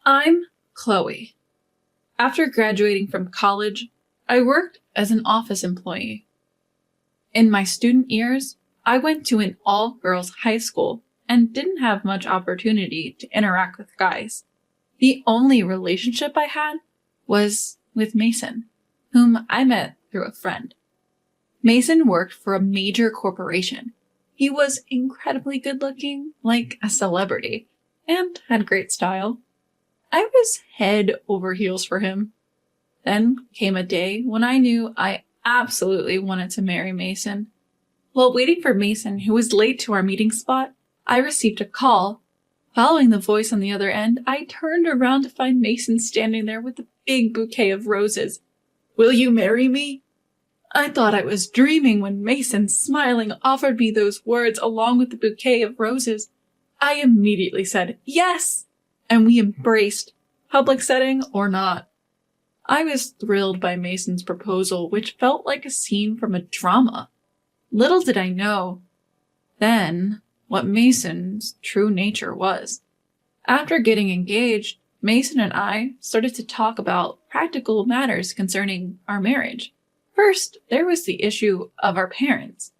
I'm Chloe. After graduating from college, I worked as an office employee. In my student years, I went to an all-girls high school and didn't have much opportunity to interact with guys. The only relationship I had was with Mason, whom I met through a friend. Mason worked for a major corporation. He was incredibly good-looking, like a celebrity, and had great style. I was head over heels for him. Then came a day when I knew I absolutely wanted to marry Mason. While waiting for Mason, who was late to our meeting spot, I received a call. Following the voice on the other end, I turned around to find Mason standing there with a big bouquet of roses. "Will you marry me?" I thought I was dreaming when Mason, smiling, offered me those words along with the bouquet of roses. I immediately said yes, and we embraced, public setting or not. I was thrilled by Mason's proposal, which felt like a scene from a drama. Little did I know then what Mason's true nature was. After getting engaged, Mason and I started to talk about practical matters concerning our marriage. First, there was the issue of our parents.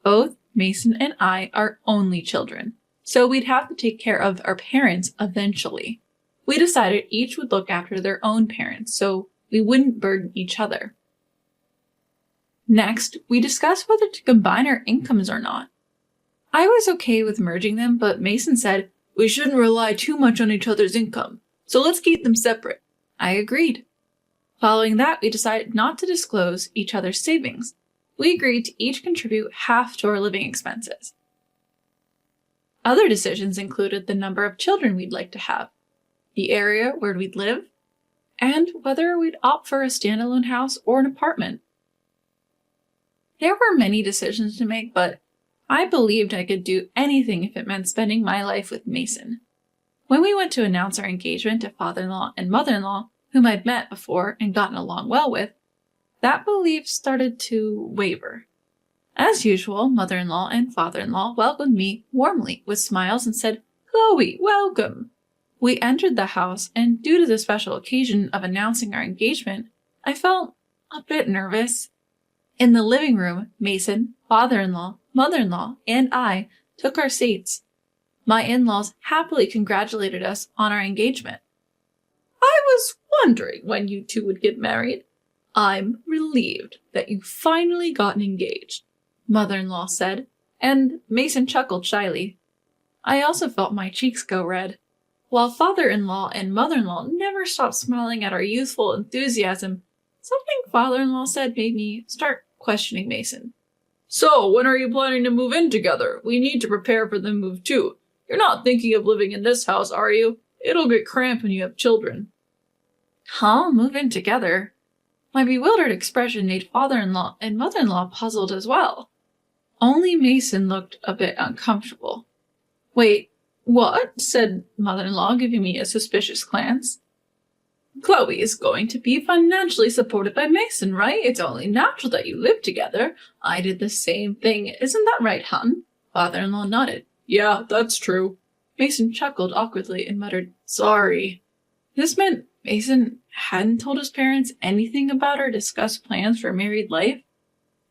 Both Mason and I are only children, so we'd have to take care of our parents eventually. We decided each would look after their own parents, so we wouldn't burden each other. Next, we discussed whether to combine our incomes or not. I was okay with merging them, but Mason said, "We shouldn't rely too much on each other's income, so let's keep them separate." I agreed. Following that, we decided not to disclose each other's savings. We agreed to each contribute half to our living expenses. Other decisions included the number of children we'd like to have, the area where we'd live, and whether we'd opt for a standalone house or an apartment. There were many decisions to make, but I believed I could do anything if it meant spending my life with Mason. When we went to announce our engagement to father-in-law and mother-in-law, whom I'd met before and gotten along well with, that belief started to waver. As usual, mother-in-law and father-in-law welcomed me warmly with smiles and said, "Chloe, welcome." We entered the house, and due to the special occasion of announcing our engagement, I felt a bit nervous. In the living room, Mason, father-in-law, mother-in-law, and I took our seats. My in-laws happily congratulated us on our engagement. "I was wondering when you two would get married. I'm relieved that you finally gotten engaged," mother-in-law said, and Mason chuckled shyly. I also felt my cheeks go red. While father-in-law and mother-in-law never stopped smiling at our youthful enthusiasm, something father-in-law said made me start questioning Mason. "So, when are you planning to move in together? We need to prepare for the move too. You're not thinking of living in this house, are you? It'll get cramped when you have children." Huh? Move in together? My bewildered expression made father-in-law and mother-in-law puzzled as well. Only Mason looked a bit uncomfortable. "Wait, what?" said mother-in-law, giving me a suspicious glance. "Chloe is going to be financially supported by Mason, right? It's only natural that you live together. I did the same thing. Isn't that right, hon?" Father-in-law nodded. "Yeah, that's true." Mason chuckled awkwardly and muttered, "Sorry." This meant Mason hadn't told his parents anything about our discussed plans for married life.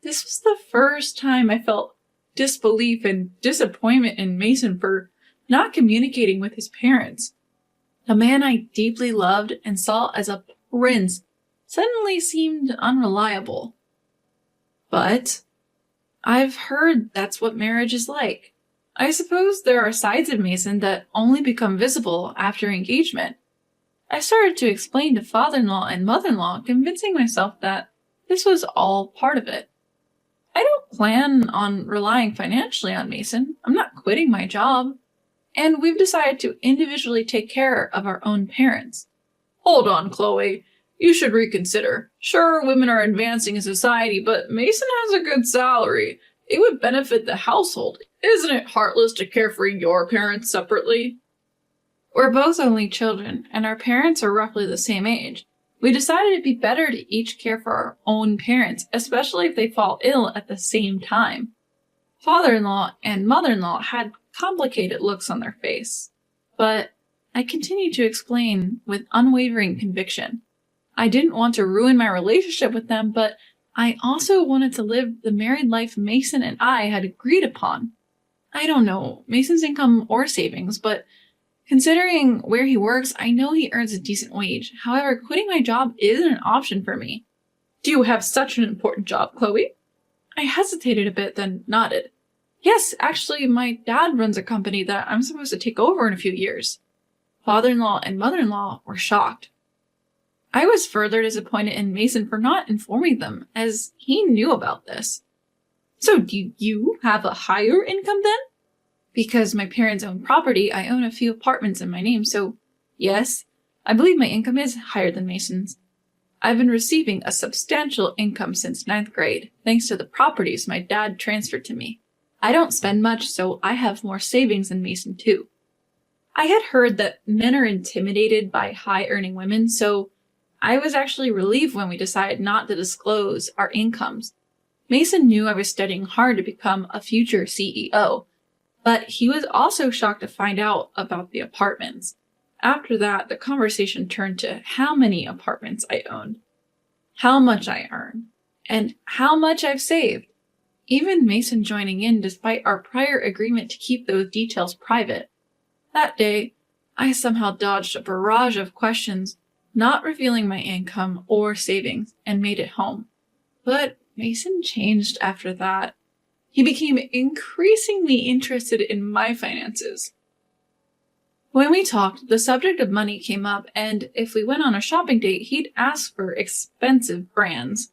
This was the first time I felt disbelief and disappointment in Mason for not communicating with his parents. The man I deeply loved and saw as a prince suddenly seemed unreliable. But I've heard that's what marriage is like. I suppose there are sides of Mason that only become visible after engagement. I started to explain to father-in-law and mother-in-law, convincing myself that this was all part of it. I don't plan on relying financially on Mason. I'm not quitting my job. And we've decided to individually take care of our own parents. "Hold on, Chloe. You should reconsider. Sure, women are advancing in society, but Mason has a good salary. It would benefit the household. Isn't it heartless to care for your parents separately?" We're both only children, and our parents are roughly the same age. We decided it'd be better to each care for our own parents, especially if they fall ill at the same time. Father-in-law and mother-in-law had complicated looks on their face, but I continued to explain with unwavering conviction. I didn't want to ruin my relationship with them, but I also wanted to live the married life Mason and I had agreed upon. I don't know Mason's income or savings, but considering where he works, I know he earns a decent wage. However, quitting my job isn't an option for me. Do you have such an important job, Chloe? I hesitated a bit, then nodded. Yes, actually, my dad runs a company that I'm supposed to take over in a few years. Father-in-law and mother-in-law were shocked. I was further disappointed in Mason for not informing them, as he knew about this. So do you have a higher income then? Because my parents own property, I own a few apartments in my name, so yes, I believe my income is higher than Mason's. I've been receiving a substantial income since 9th grade, thanks to the properties my dad transferred to me. I don't spend much, so I have more savings than Mason too. I had heard that men are intimidated by high-earning women, so I was actually relieved when we decided not to disclose our incomes. Mason knew I was studying hard to become a future CEO, but he was also shocked to find out about the apartments. After that, the conversation turned to how many apartments I owned, how much I earn, and how much I've saved. Even Mason joining in despite our prior agreement to keep those details private. That day, I somehow dodged a barrage of questions, not revealing my income or savings, and made it home. But Mason changed after that. He became increasingly interested in my finances. When we talked, the subject of money came up, and if we went on a shopping date, he'd ask for expensive brands.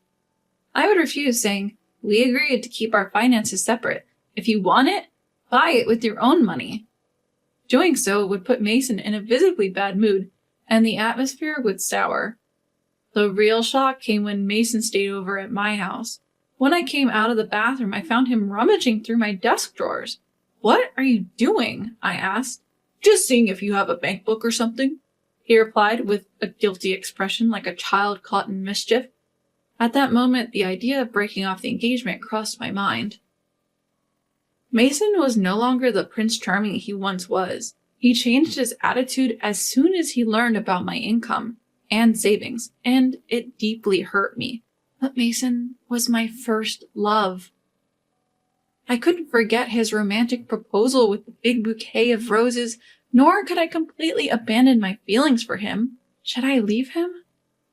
I would refuse, saying, "We agreed to keep our finances separate. If you want it, buy it with your own money." Doing so would put Mason in a visibly bad mood, and the atmosphere would sour. The real shock came when Mason stayed over at my house. When I came out of the bathroom, I found him rummaging through my desk drawers. "What are you doing?" I asked. "Just seeing if you have a bank book or something," he replied with a guilty expression like a child caught in mischief. At that moment, the idea of breaking off the engagement crossed my mind. Mason was no longer the Prince Charming he once was. He changed his attitude as soon as he learned about my income and savings, and it deeply hurt me. But Mason was my first love. I couldn't forget his romantic proposal with the big bouquet of roses, nor could I completely abandon my feelings for him. Should I leave him,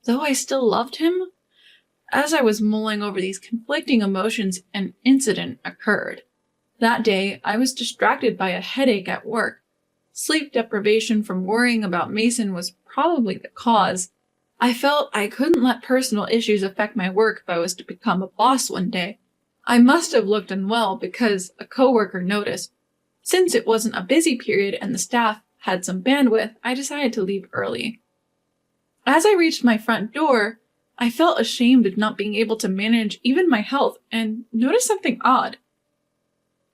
though I still loved him? As I was mulling over these conflicting emotions, an incident occurred. That day, I was distracted by a headache at work. Sleep deprivation from worrying about Mason was probably the cause. I felt I couldn't let personal issues affect my work if I was to become a boss one day. I must have looked unwell because a coworker noticed. Since it wasn't a busy period and the staff had some bandwidth, I decided to leave early. As I reached my front door, I felt ashamed of not being able to manage even my health and noticed something odd.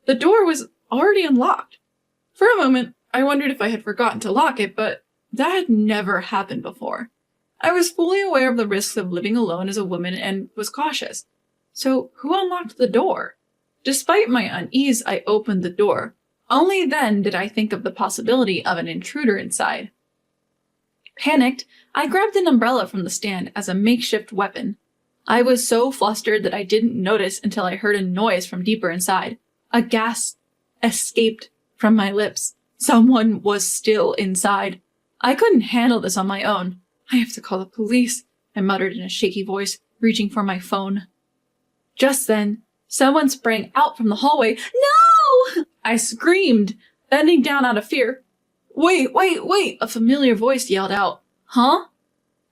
The door was already unlocked. For a moment, I wondered if I had forgotten to lock it, but that had never happened before. I was fully aware of the risks of living alone as a woman and was cautious. So who unlocked the door? Despite my unease, I opened the door. Only then did I think of the possibility of an intruder inside. Panicked, I grabbed an umbrella from the stand as a makeshift weapon. I was so flustered that I didn't notice until I heard a noise from deeper inside. A gasp escaped from my lips. Someone was still inside. I couldn't handle this on my own. "I have to call the police," I muttered in a shaky voice, reaching for my phone. Just then, someone sprang out from the hallway. "No!" I screamed, bending down out of fear. Wait, a familiar voice yelled out. "Huh?"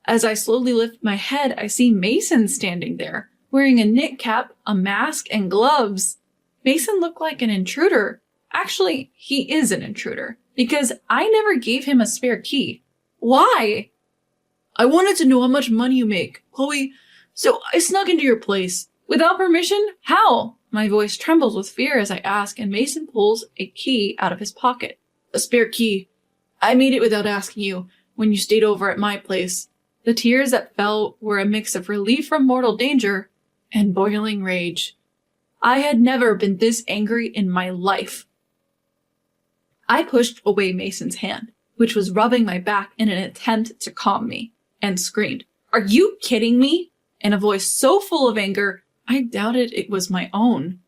As I slowly lift my head, I see Mason standing there, wearing a knit cap, a mask, and gloves. Mason looked like an intruder. Actually, he is an intruder, because I never gave him a spare key. Why? "I wanted to know how much money you make, Chloe, so I snuck into your place." "Without permission? How?" My voice trembles with fear as I ask, and Mason pulls a key out of his pocket. "A spare key. I made it without asking you when you stayed over at my place." The tears that fell were a mix of relief from mortal danger and boiling rage. I had never been this angry in my life. I pushed away Mason's hand. which was rubbing my back in an attempt to calm me, and screamed, "Are you kidding me?" in a voice so full of anger, I doubted it was my own.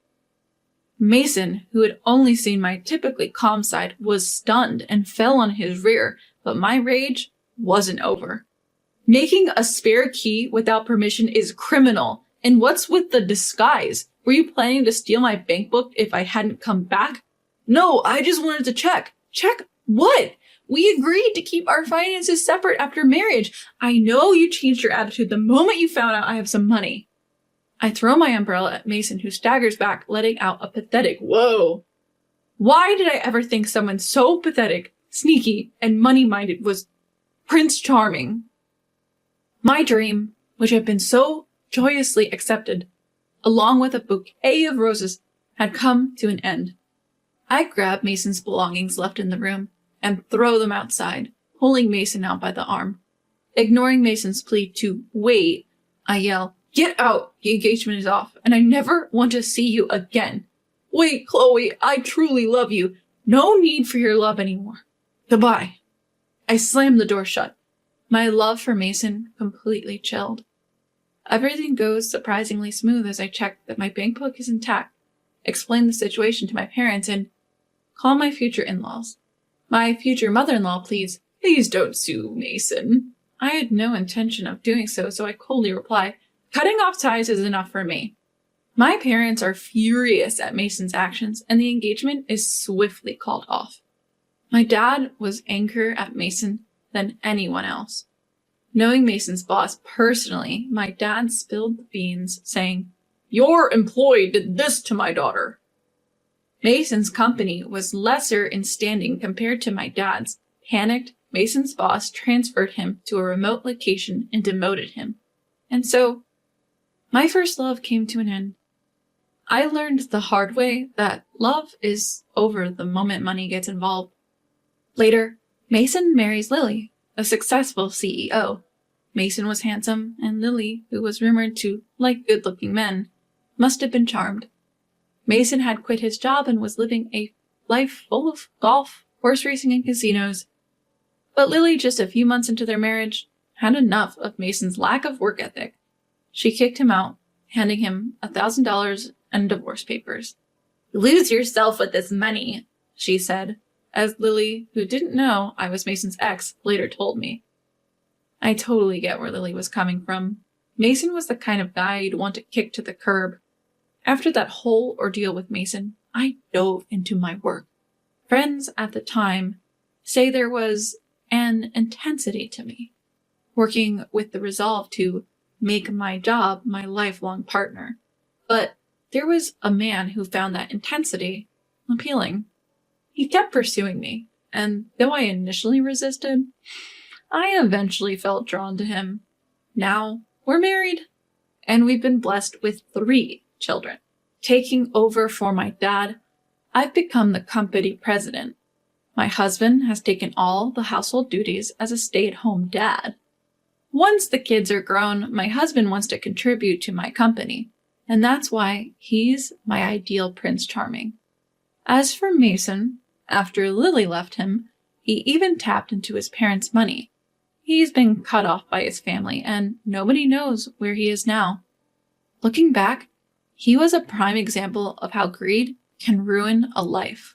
Mason, who had only seen my typically calm side, was stunned and fell on his rear, but my rage wasn't over. Making a spare key without permission is criminal. And what's with the disguise? Were you planning to steal my bank book if I hadn't come back? No, I just wanted to check. Check what? We agreed to keep our finances separate after marriage. I know you changed your attitude the moment you found out I have some money. I throw my umbrella at Mason, who staggers back, letting out a pathetic whoa. Why did I ever think someone so pathetic, sneaky, and money-minded was Prince Charming? My dream, which had been so joyously accepted, along with a bouquet of roses, had come to an end. I grab Mason's belongings left in the room and throw them outside, pulling Mason out by the arm. Ignoring Mason's plea to wait, I yell, "Get out! The engagement is off, and I never want to see you again." "Wait, Chloe, I truly love you. No need for your love anymore. Goodbye." I slam the door shut. My love for Mason completely chilled. Everything goes surprisingly smooth as I check that my bank book is intact, explain the situation to my parents, and call my future in-laws. "My future mother-in-law, please don't sue Mason." I had no intention of doing so, so I coldly reply, "Cutting off ties is enough for me." My parents are furious at Mason's actions, and the engagement is swiftly called off. My dad was angrier at Mason than anyone else. Knowing Mason's boss personally, my dad spilled the beans, saying, "Your employee did this to my daughter." Mason's company was lesser in standing compared to my dad's. Panicked, Mason's boss transferred him to a remote location and demoted him. And so, my first love came to an end. I learned the hard way that love is over the moment money gets involved. Later, Mason marries Lily, a successful CEO. Mason was handsome, and Lily, who was rumored to like good-looking men, must have been charmed. Mason had quit his job and was living a life full of golf, horse racing, and casinos. But Lily, just a few months into their marriage, had enough of Mason's lack of work ethic. She kicked him out, handing him $1,000 and divorce papers. "Lose yourself with this money," she said, as Lily, who didn't know I was Mason's ex, later told me. I totally get where Lily was coming from. Mason was the kind of guy you'd want to kick to the curb. After that whole ordeal with Mason, I dove into my work. Friends at the time say there was an intensity to me, working with the resolve to make my job my lifelong partner. But there was a man who found that intensity appealing. He kept pursuing me, and though I initially resisted, I eventually felt drawn to him. Now, we're married, and we've been blessed with 3 children. Taking over for my dad, I've become the company president. My husband has taken all the household duties as a stay-at-home dad. Once the kids are grown, my husband wants to contribute to my company, and that's why he's my ideal Prince Charming. As for Mason, after Lily left him, he even tapped into his parents' money. He's been cut off by his family, and nobody knows where he is now. Looking back, he was a prime example of how greed can ruin a life.